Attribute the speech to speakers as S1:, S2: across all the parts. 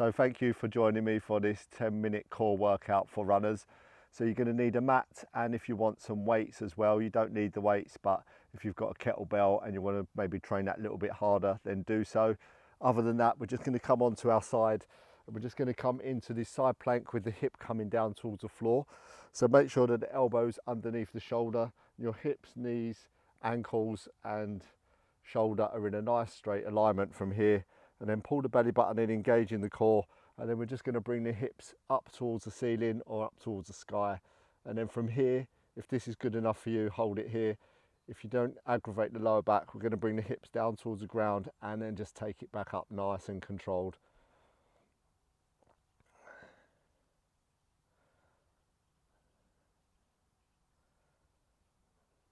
S1: So thank you for joining me for this 10-minute core workout for runners. So you're going to need a mat, and if you want some weights as well, you don't need the weights, but if you've got a kettlebell and you want to maybe train that a little bit harder, then do so. Other than that, we're just going to come onto our side, and we're just going to come into this side plank with the hip coming down towards the floor. So make sure that the elbows underneath the shoulder, your hips, knees, ankles and shoulder are in a nice straight alignment from here, and then pull the belly button in, engaging the core, and then we're just going to bring the hips up towards the ceiling or up towards the sky. And then from here, if this is good enough for you, hold it here. If you don't aggravate the lower back, we're going to bring the hips down towards the ground and then just take it back up nice and controlled.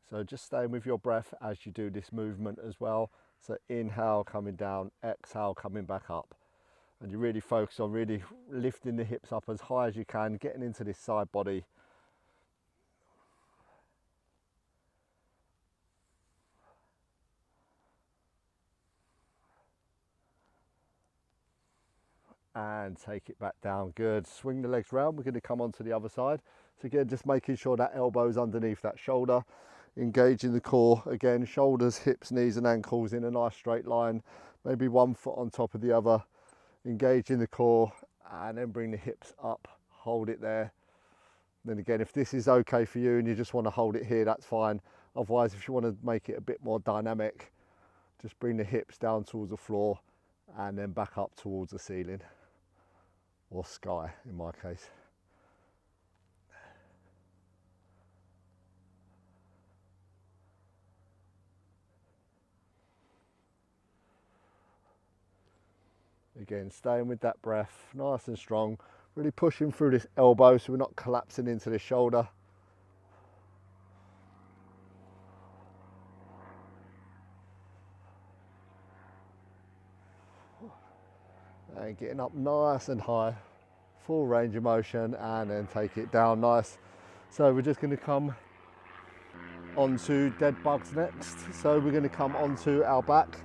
S1: So just staying with your breath as you do this movement as well. So inhale, coming down, exhale, coming back up. And you really focus on really lifting the hips up as high as you can, getting into this side body. And take it back down. Good. Swing the legs round. We're going to come onto the other side. So again, just making sure that elbow's underneath that shoulder, engaging the core. Again, shoulders, hips, knees and ankles in a nice straight line. Maybe one foot on top of the other. Engaging the core and then bring the hips up. Hold it there. Then again, if this is okay for you and you just want to hold it here, that's fine. Otherwise, if you want to make it a bit more dynamic, just bring the hips down towards the floor and then back up towards the ceiling. Or sky in my case. Again, staying with that breath, nice and strong, really pushing through this elbow so we're not collapsing into the shoulder. And getting up nice and high. Full range of motion, and then take it down nice. So we're just going to come onto dead bugs next. So we're going to come onto our back.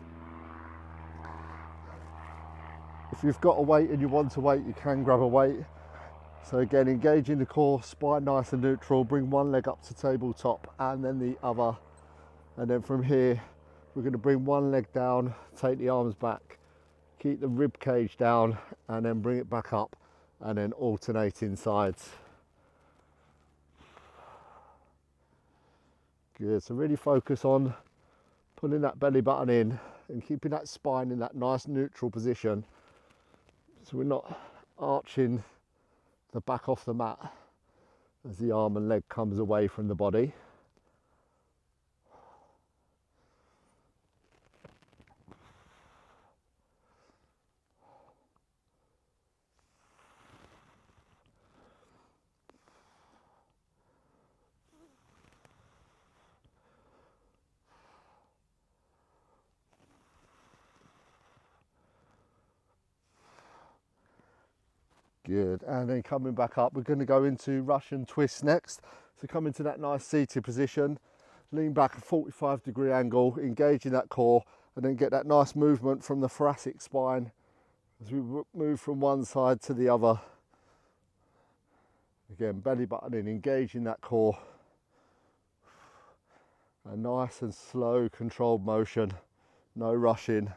S1: If you've got a weight and you want a weight, you can grab a weight. So again, engaging the core, spine nice and neutral, bring one leg up to tabletop and then the other. And then from here, we're going to bring one leg down, take the arms back, keep the rib cage down and then bring it back up. And then alternating sides. Good, so really focus on pulling that belly button in and keeping that spine in that nice neutral position. So we're not arching the back off the mat as the arm and leg comes away from the body. Good, and then coming back up, we're going to go into Russian twist next. So come into that nice seated position, lean back a 45-degree angle, engaging that core, and then get that nice movement from the thoracic spine as we move from one side to the other. Again, belly button in, engaging that core. A nice and slow, controlled motion, no rushing.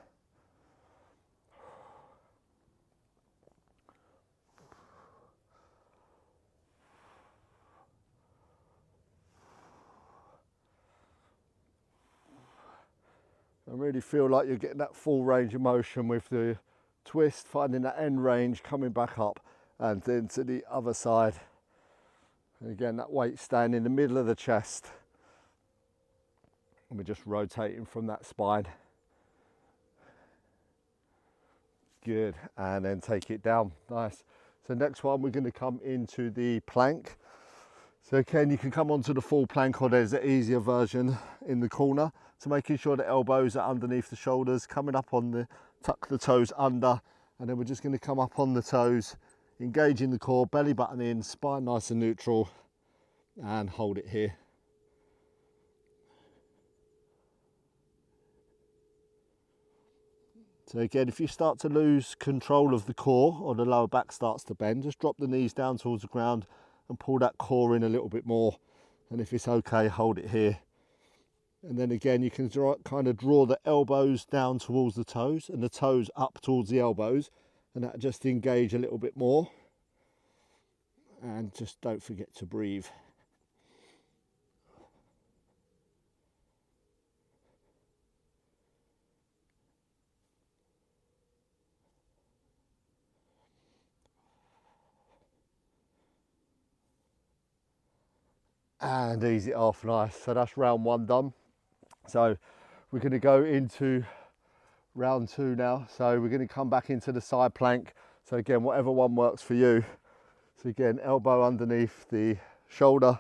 S1: And really feel like you're getting that full range of motion with the twist, finding that end range, coming back up and then to the other side. And again, that weight staying in the middle of the chest. And we're just rotating from that spine. Good, and then take it down, nice. So next one, we're going to come into the plank. So again, you can come onto the full plank or there's an easier version in the corner. So making sure the elbows are underneath the shoulders, coming up on the, tuck the toes under, and then we're just going to come up on the toes, engaging the core, belly button in, spine nice and neutral, and hold it here. So again, if you start to lose control of the core or the lower back starts to bend, just drop the knees down towards the ground and pull that core in a little bit more. And if it's okay, hold it here. And then again, you can kind of draw the elbows down towards the toes and the toes up towards the elbows, and that just engage a little bit more. And just don't forget to breathe. And ease it off, nice. So that's round 1 done. So we're going to go into round 2 now. So we're going to come back into the side plank. So again, whatever one works for you. So again, elbow underneath the shoulder,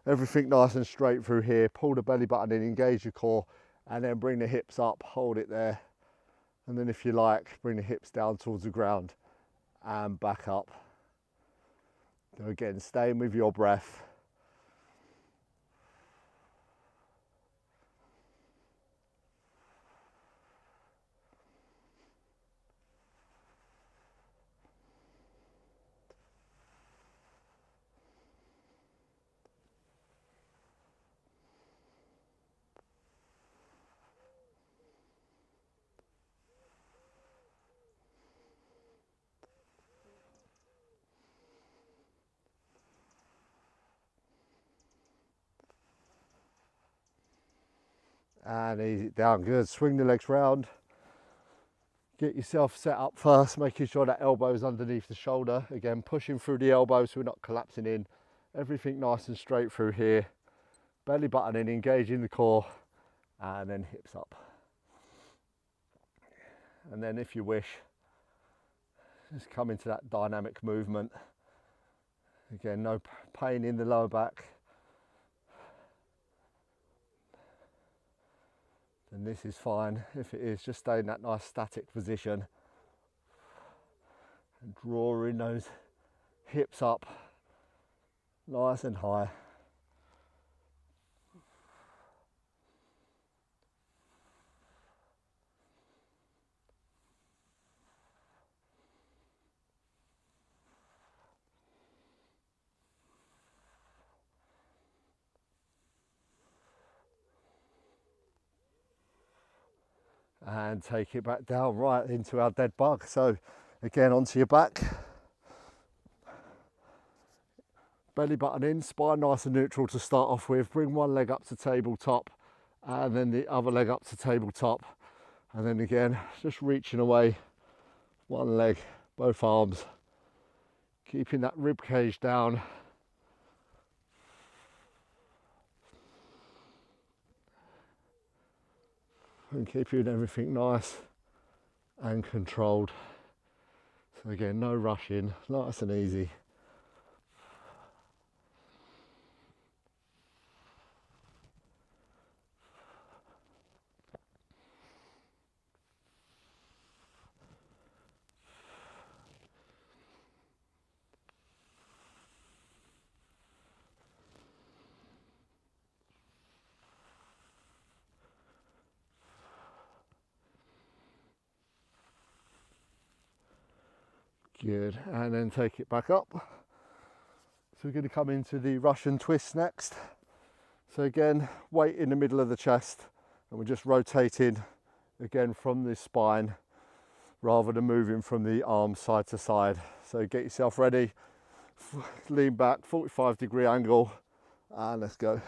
S1: everything nice and straight through here. Pull the belly button in, engage your core, and then bring the hips up, hold it there. And then if you like, bring the hips down towards the ground and back up. So again, staying with your breath. And ease it down, good. Swing the legs round. Get yourself set up first, making sure that elbow's underneath the shoulder. Again, pushing through the elbow so we're not collapsing in. Everything nice and straight through here. Belly button in, engaging the core, and then hips up. And then if you wish, just come into that dynamic movement. Again, no pain in the lower back. And this is fine. If it is, just stay in that nice static position and drawing those hips up nice and high. And take it back down right into our dead bug. So again, onto your back, belly button in, spine nice and neutral to start off with. Bring one leg up to tabletop and then the other leg up to tabletop, and then again just reaching away, one leg, both arms, keeping that rib cage down. And keeping everything nice and controlled. So again, no rushing, nice and easy. Good, and then take it back up. So we're going to come into the Russian twist next. So again, weight in the middle of the chest, and we're just rotating again from the spine rather than moving from the arms side to side. So get yourself ready, lean back, 45-degree angle, and let's go.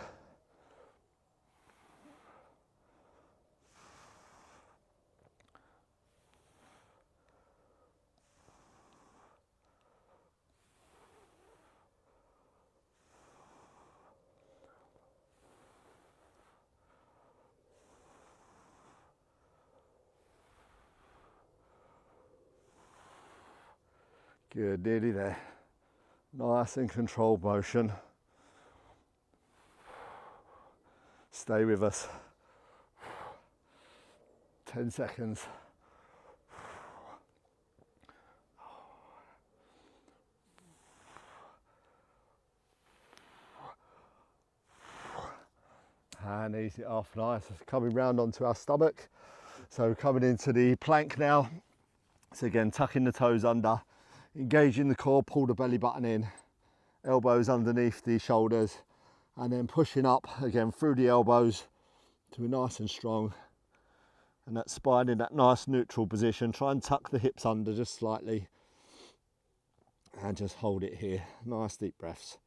S1: Good, nearly there. Nice and controlled motion. Stay with us. 10 seconds. And ease it off, nice. Coming round onto our stomach. So coming into the plank now. So again, tucking the toes under, engaging the core, pull the belly button in, elbows underneath the shoulders, and then pushing up again through the elbows to be nice and strong. And that spine in that nice neutral position. Try and tuck the hips under just slightly. And just hold it here. Nice deep breaths.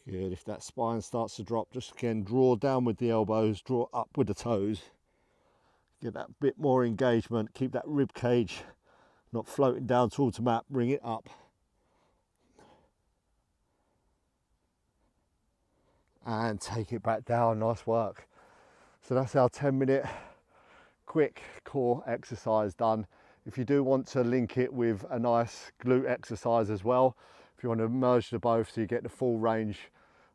S1: Good. If that spine starts to drop, just again draw down with the elbows, draw up with the toes. Get that bit more engagement. Keep that rib cage not floating down towards the mat. Bring it up. And take it back down. Nice work. So that's our 10-minute quick core exercise done. If you do want to link it with a nice glute exercise as well, if you want to merge the both so you get the full range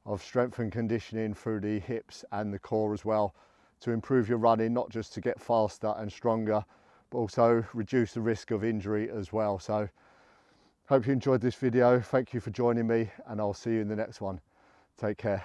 S1: of strength and conditioning through the hips and the core as well, to improve your running, not just to get faster and stronger, but also reduce the risk of injury as well. So hope you enjoyed this video. Thank you for joining me, and I'll see you in the next one. Take care.